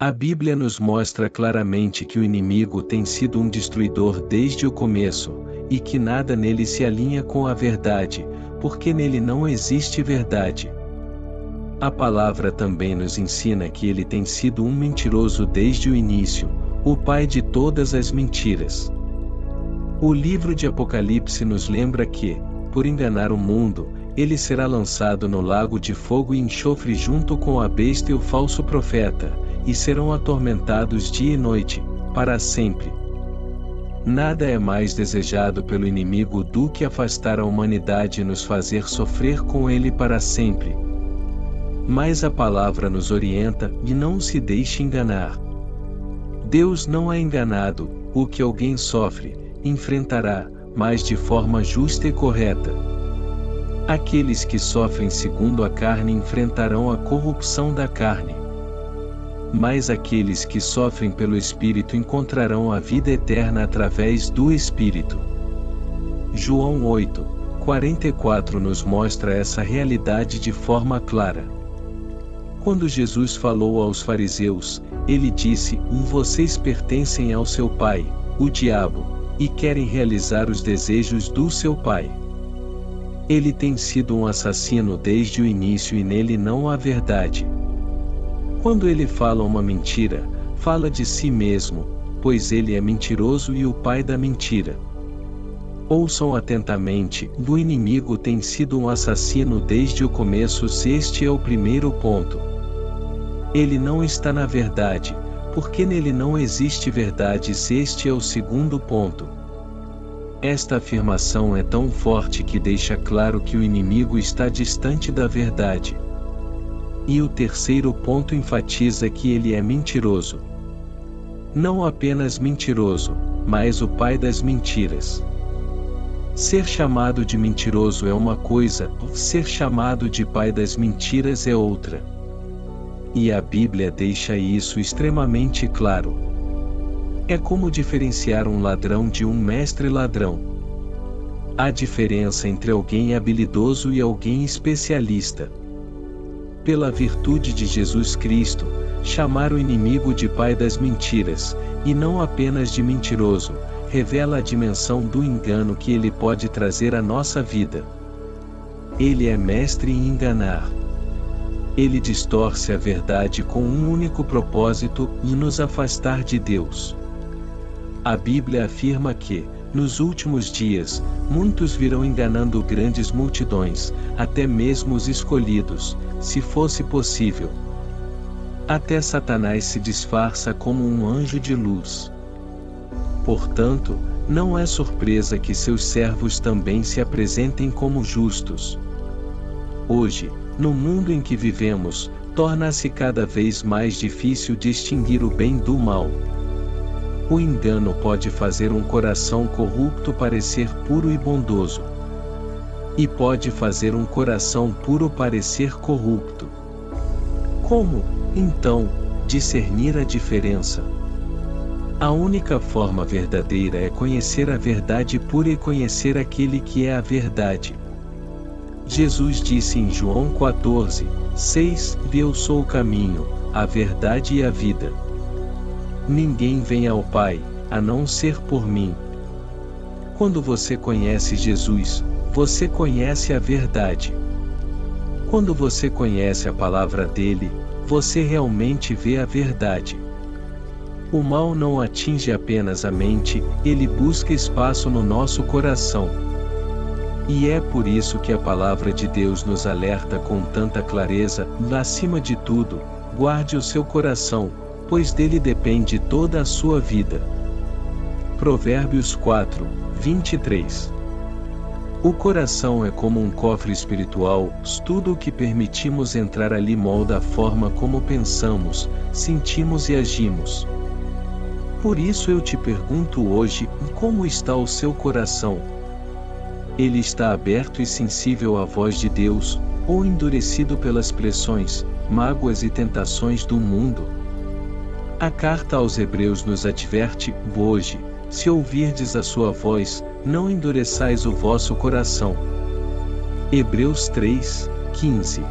A Bíblia nos mostra claramente que o inimigo tem sido um destruidor desde o começo, e que nada nele se alinha com a verdade, porque nele não existe verdade. A palavra também nos ensina que ele tem sido um mentiroso desde o início, o pai de todas as mentiras. O livro de Apocalipse nos lembra que, por enganar o mundo, ele será lançado no lago de fogo e enxofre junto com a besta e o falso profeta, e serão atormentados dia e noite, para sempre. Nada é mais desejado pelo inimigo do que afastar a humanidade e nos fazer sofrer com ele para sempre. Mas a palavra nos orienta, e não se deixe enganar. Deus não é enganado, o que alguém sofre, enfrentará, mas de forma justa e correta. Aqueles que sofrem segundo a carne enfrentarão a corrupção da carne. Mas aqueles que sofrem pelo Espírito encontrarão a vida eterna através do Espírito. João 8:44 nos mostra essa realidade de forma clara. Quando Jesus falou aos fariseus, ele disse: vocês pertencem ao seu pai, o diabo, e querem realizar os desejos do seu pai. Ele tem sido um assassino desde o início e nele não há verdade. Quando ele fala uma mentira, fala de si mesmo, pois ele é mentiroso e o pai da mentira. Ouçam atentamente, o inimigo tem sido um assassino desde o começo. Se este é o primeiro ponto. Ele não está na verdade, porque nele não existe verdade. Se este é o segundo ponto. Esta afirmação é tão forte que deixa claro que o inimigo está distante da verdade. E o terceiro ponto enfatiza que ele é mentiroso. Não apenas mentiroso, mas o pai das mentiras. Ser chamado de mentiroso é uma coisa, ser chamado de pai das mentiras é outra. E a Bíblia deixa isso extremamente claro. É como diferenciar um ladrão de um mestre ladrão. Há diferença entre alguém habilidoso e alguém especialista. Pela virtude de Jesus Cristo, chamar o inimigo de pai das mentiras, e não apenas de mentiroso, revela a dimensão do engano que ele pode trazer à nossa vida. Ele é mestre em enganar. Ele distorce a verdade com um único propósito, nos afastar de Deus. A Bíblia afirma que, nos últimos dias, muitos virão enganando grandes multidões, até mesmo os escolhidos, se fosse possível. Até Satanás se disfarça como um anjo de luz. Portanto, não é surpresa que seus servos também se apresentem como justos. Hoje, no mundo em que vivemos, torna-se cada vez mais difícil distinguir o bem do mal. O engano pode fazer um coração corrupto parecer puro e bondoso. E pode fazer um coração puro parecer corrupto. Como, então, discernir a diferença? A única forma verdadeira é conhecer a verdade pura e conhecer aquele que é a verdade. Jesus disse em João 14:6: Eu sou o caminho, a verdade e a vida. Ninguém vem ao Pai, a não ser por mim. Quando você conhece Jesus, você conhece a verdade. Quando você conhece a palavra dele, você realmente vê a verdade. O mal não atinge apenas a mente, ele busca espaço no nosso coração. E é por isso que a palavra de Deus nos alerta com tanta clareza: acima de tudo, guarde o seu coração, pois dele depende toda a sua vida. Provérbios 4:23. O coração é como um cofre espiritual, tudo o que permitimos entrar ali molda a forma como pensamos, sentimos e agimos. Por isso eu te pergunto hoje, como está o seu coração? Ele está aberto e sensível à voz de Deus, ou endurecido pelas pressões, mágoas e tentações do mundo? A carta aos Hebreus nos adverte: hoje, se ouvirdes a sua voz, não endureçais o vosso coração. Hebreus 3:15.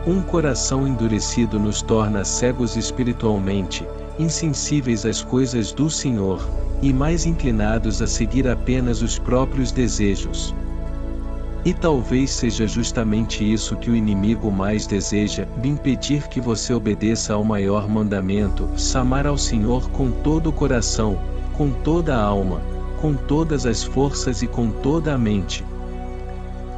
Um coração endurecido nos torna cegos espiritualmente, insensíveis às coisas do Senhor, e mais inclinados a seguir apenas os próprios desejos. E talvez seja justamente isso que o inimigo mais deseja, de impedir que você obedeça ao maior mandamento, amar ao Senhor com todo o coração, com toda a alma, com todas as forças e com toda a mente.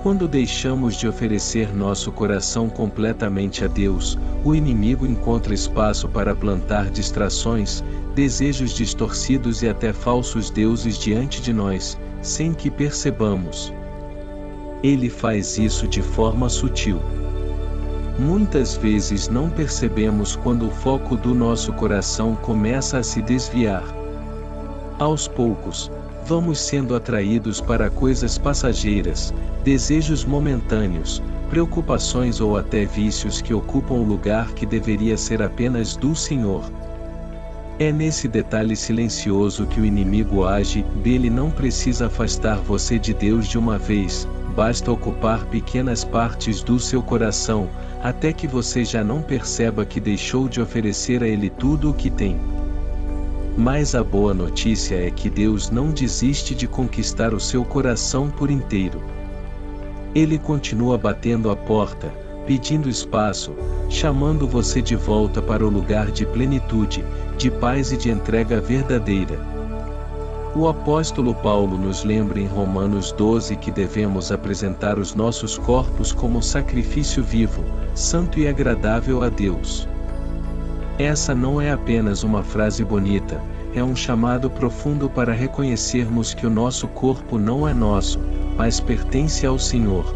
Quando deixamos de oferecer nosso coração completamente a Deus, o inimigo encontra espaço para plantar distrações, desejos distorcidos e até falsos deuses diante de nós, sem que percebamos. Ele faz isso de forma sutil. Muitas vezes não percebemos quando o foco do nosso coração começa a se desviar. Aos poucos, vamos sendo atraídos para coisas passageiras, desejos momentâneos, preocupações ou até vícios que ocupam o lugar que deveria ser apenas do Senhor. É nesse detalhe silencioso que o inimigo age. Ele não precisa afastar você de Deus de uma vez, basta ocupar pequenas partes do seu coração, até que você já não perceba que deixou de oferecer a Ele tudo o que tem. Mas a boa notícia é que Deus não desiste de conquistar o seu coração por inteiro. Ele continua batendo a porta, pedindo espaço, chamando você de volta para o lugar de plenitude, de paz e de entrega verdadeira. O apóstolo Paulo nos lembra em Romanos 12 que devemos apresentar os nossos corpos como sacrifício vivo, santo e agradável a Deus. Essa não é apenas uma frase bonita, é um chamado profundo para reconhecermos que o nosso corpo não é nosso, mas pertence ao Senhor.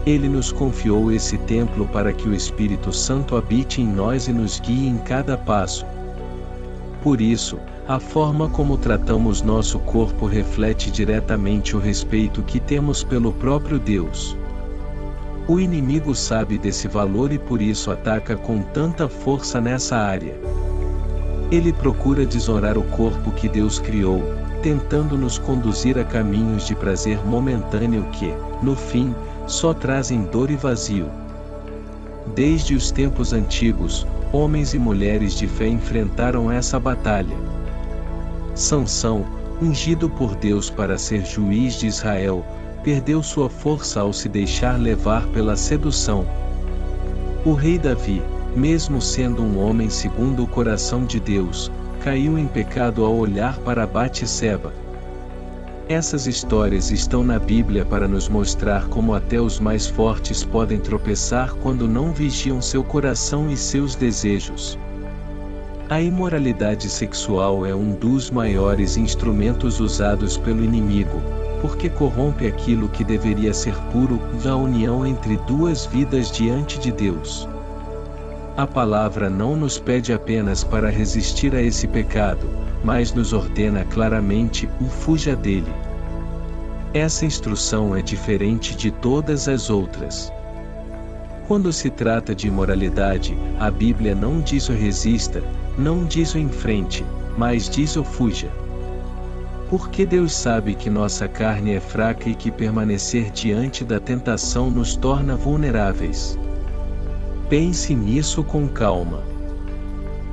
Ele nos confiou esse templo para que o Espírito Santo habite em nós e nos guie em cada passo. Por isso, a forma como tratamos nosso corpo reflete diretamente o respeito que temos pelo próprio Deus. O inimigo sabe desse valor e por isso ataca com tanta força nessa área. Ele procura desonrar o corpo que Deus criou, tentando nos conduzir a caminhos de prazer momentâneo que, no fim, só trazem dor e vazio. Desde os tempos antigos, homens e mulheres de fé enfrentaram essa batalha. Sansão, ungido por Deus para ser juiz de Israel, perdeu sua força ao se deixar levar pela sedução. O rei Davi, mesmo sendo um homem segundo o coração de Deus, caiu em pecado ao olhar para Batseba. Essas histórias estão na Bíblia para nos mostrar como até os mais fortes podem tropeçar quando não vigiam seu coração e seus desejos. A imoralidade sexual é um dos maiores instrumentos usados pelo inimigo, porque corrompe aquilo que deveria ser puro, a união entre duas vidas diante de Deus. A palavra não nos pede apenas para resistir a esse pecado, mas nos ordena claramente: fuja dele. Essa instrução é diferente de todas as outras. Quando se trata de imoralidade, a Bíblia não diz o resista, não diz o enfrente, mas diz o fuja. Porque Deus sabe que nossa carne é fraca e que permanecer diante da tentação nos torna vulneráveis. Pense nisso com calma.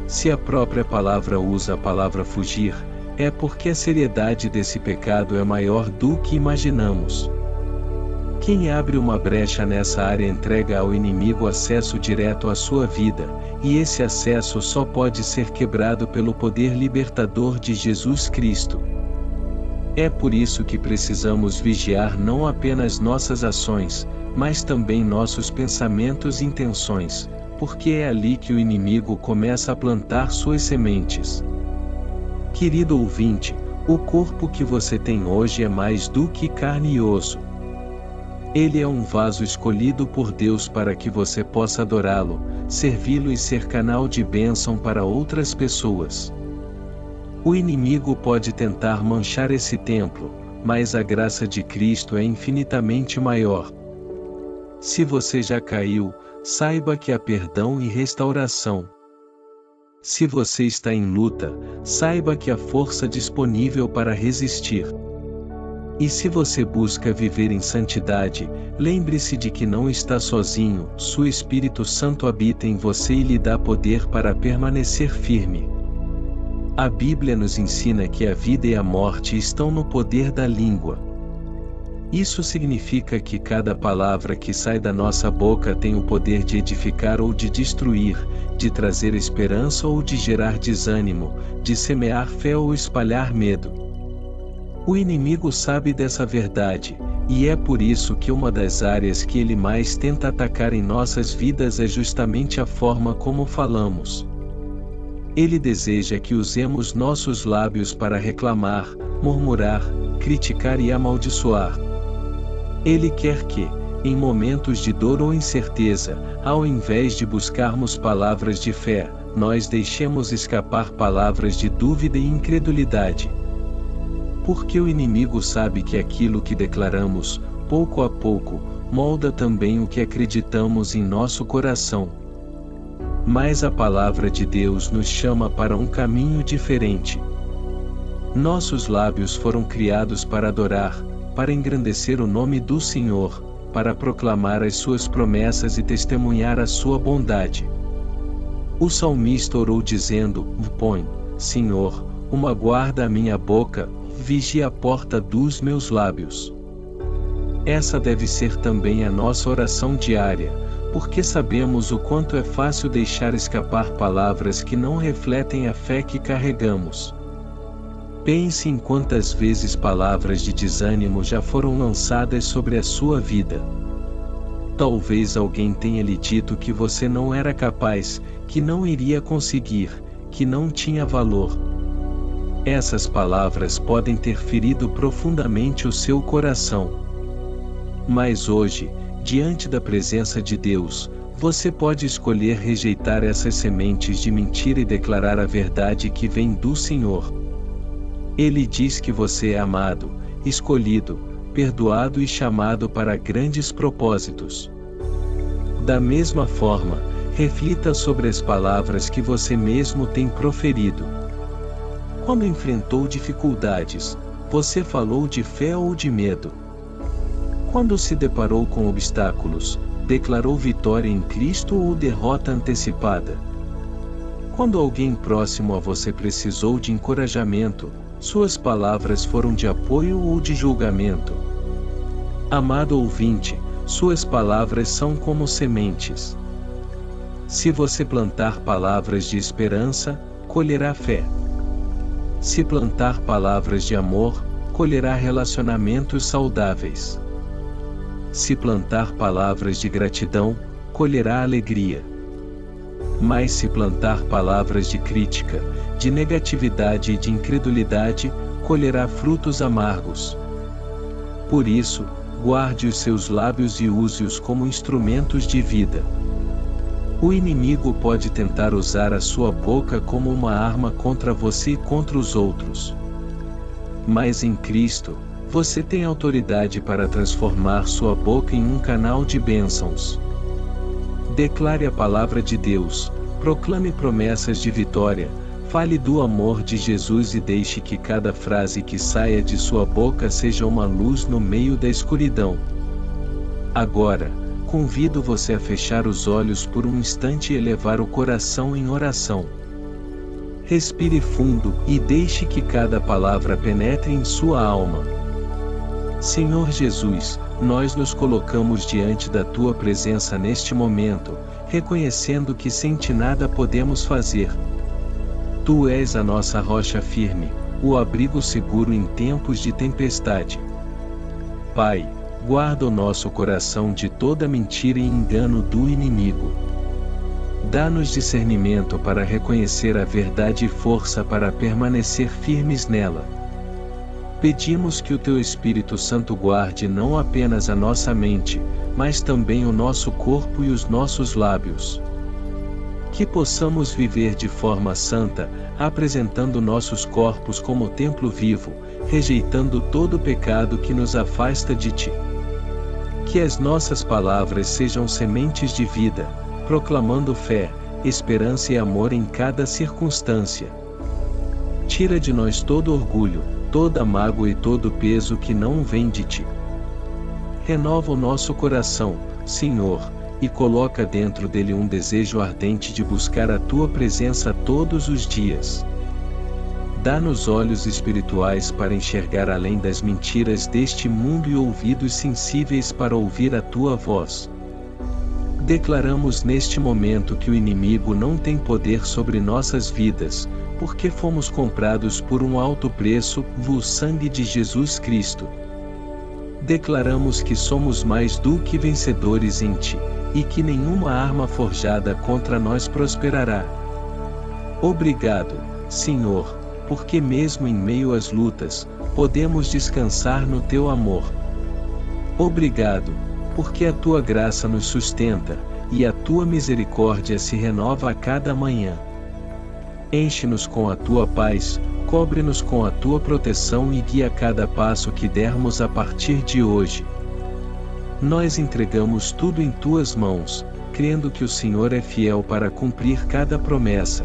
Se a própria palavra usa a palavra fugir, é porque a seriedade desse pecado é maior do que imaginamos. Quem abre uma brecha nessa área entrega ao inimigo acesso direto à sua vida, e esse acesso só pode ser quebrado pelo poder libertador de Jesus Cristo. É por isso que precisamos vigiar não apenas nossas ações, mas também nossos pensamentos e intenções, porque é ali que o inimigo começa a plantar suas sementes. Querido ouvinte, o corpo que você tem hoje é mais do que carne e osso. Ele é um vaso escolhido por Deus para que você possa adorá-lo, servi-lo e ser canal de bênção para outras pessoas. O inimigo pode tentar manchar esse templo, mas a graça de Cristo é infinitamente maior. Se você já caiu, saiba que há perdão e restauração. Se você está em luta, saiba que há força disponível para resistir. E se você busca viver em santidade, lembre-se de que não está sozinho, seu Espírito Santo habita em você e lhe dá poder para permanecer firme. A Bíblia nos ensina que a vida e a morte estão no poder da língua. Isso significa que cada palavra que sai da nossa boca tem o poder de edificar ou de destruir, de trazer esperança ou de gerar desânimo, de semear fé ou espalhar medo. O inimigo sabe dessa verdade, e é por isso que uma das áreas que ele mais tenta atacar em nossas vidas é justamente a forma como falamos. Ele deseja que usemos nossos lábios para reclamar, murmurar, criticar e amaldiçoar. Ele quer que, em momentos de dor ou incerteza, ao invés de buscarmos palavras de fé, nós deixemos escapar palavras de dúvida e incredulidade. Porque o inimigo sabe que aquilo que declaramos, pouco a pouco, molda também o que acreditamos em nosso coração. Mas a palavra de Deus nos chama para um caminho diferente. Nossos lábios foram criados para adorar, para engrandecer o nome do Senhor, para proclamar as suas promessas e testemunhar a sua bondade. O salmista orou dizendo: Põe, Senhor, uma guarda à minha boca, vigie a porta dos meus lábios. Essa deve ser também a nossa oração diária, porque sabemos o quanto é fácil deixar escapar palavras que não refletem a fé que carregamos. Pense em quantas vezes palavras de desânimo já foram lançadas sobre a sua vida. Talvez alguém tenha lhe dito que você não era capaz, que não iria conseguir, que não tinha valor. Essas palavras podem ter ferido profundamente o seu coração. Mas hoje, diante da presença de Deus, você pode escolher rejeitar essas sementes de mentira e declarar a verdade que vem do Senhor. Ele diz que você é amado, escolhido, perdoado e chamado para grandes propósitos. Da mesma forma, reflita sobre as palavras que você mesmo tem proferido. Quando enfrentou dificuldades, você falou de fé ou de medo? Quando se deparou com obstáculos, declarou vitória em Cristo ou derrota antecipada? Quando alguém próximo a você precisou de encorajamento, suas palavras foram de apoio ou de julgamento? Amado ouvinte, suas palavras são como sementes. Se você plantar palavras de esperança, colherá fé. Se plantar palavras de amor, colherá relacionamentos saudáveis. Se plantar palavras de gratidão, colherá alegria. Mas se plantar palavras de crítica, de negatividade e de incredulidade, colherá frutos amargos. Por isso, guarde os seus lábios e use-os como instrumentos de vida. O inimigo pode tentar usar a sua boca como uma arma contra você e contra os outros. Mas em Cristo, você tem autoridade para transformar sua boca em um canal de bênçãos. Declare a palavra de Deus, proclame promessas de vitória, fale do amor de Jesus e deixe que cada frase que saia de sua boca seja uma luz no meio da escuridão. Agora, convido você a fechar os olhos por um instante e elevar o coração em oração. Respire fundo e deixe que cada palavra penetre em sua alma. Senhor Jesus, nós nos colocamos diante da Tua presença neste momento, reconhecendo que sem Ti nada podemos fazer. Tu és a nossa rocha firme, o abrigo seguro em tempos de tempestade. Pai, guarda o nosso coração de toda mentira e engano do inimigo. Dá-nos discernimento para reconhecer a verdade e força para permanecer firmes nela. Pedimos que o Teu Espírito Santo guarde não apenas a nossa mente, mas também o nosso corpo e os nossos lábios. Que possamos viver de forma santa, apresentando nossos corpos como templo vivo, rejeitando todo pecado que nos afasta de Ti. Que as nossas palavras sejam sementes de vida, proclamando fé, esperança e amor em cada circunstância. Tira de nós todo orgulho, toda mágoa e todo peso que não vem de ti. Renova o nosso coração, Senhor, e coloca dentro dele um desejo ardente de buscar a tua presença todos os dias. Dá-nos olhos espirituais para enxergar além das mentiras deste mundo e ouvidos sensíveis para ouvir a tua voz. Declaramos neste momento que o inimigo não tem poder sobre nossas vidas, porque fomos comprados por um alto preço, o sangue de Jesus Cristo. Declaramos que somos mais do que vencedores em ti, e que nenhuma arma forjada contra nós prosperará. Obrigado, Senhor, porque mesmo em meio às lutas, podemos descansar no teu amor. Obrigado, porque a tua graça nos sustenta, e a tua misericórdia se renova a cada manhã. Enche-nos com a tua paz, cobre-nos com a tua proteção e guia cada passo que dermos a partir de hoje. Nós entregamos tudo em tuas mãos, crendo que o Senhor é fiel para cumprir cada promessa.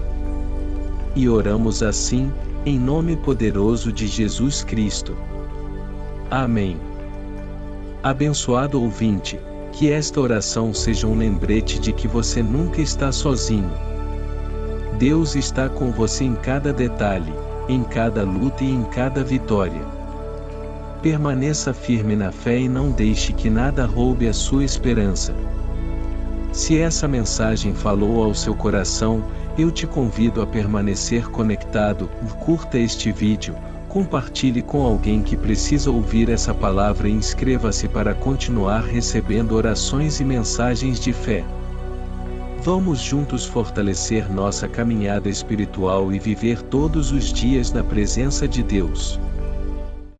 E oramos assim, em nome poderoso de Jesus Cristo. Amém. Abençoado ouvinte, que esta oração seja um lembrete de que você nunca está sozinho. Deus está com você em cada detalhe, em cada luta e em cada vitória. Permaneça firme na fé e não deixe que nada roube a sua esperança. Se essa mensagem falou ao seu coração, eu te convido a permanecer conectado, curta este vídeo, compartilhe com alguém que precisa ouvir essa palavra e inscreva-se para continuar recebendo orações e mensagens de fé. Vamos juntos fortalecer nossa caminhada espiritual e viver todos os dias na presença de Deus.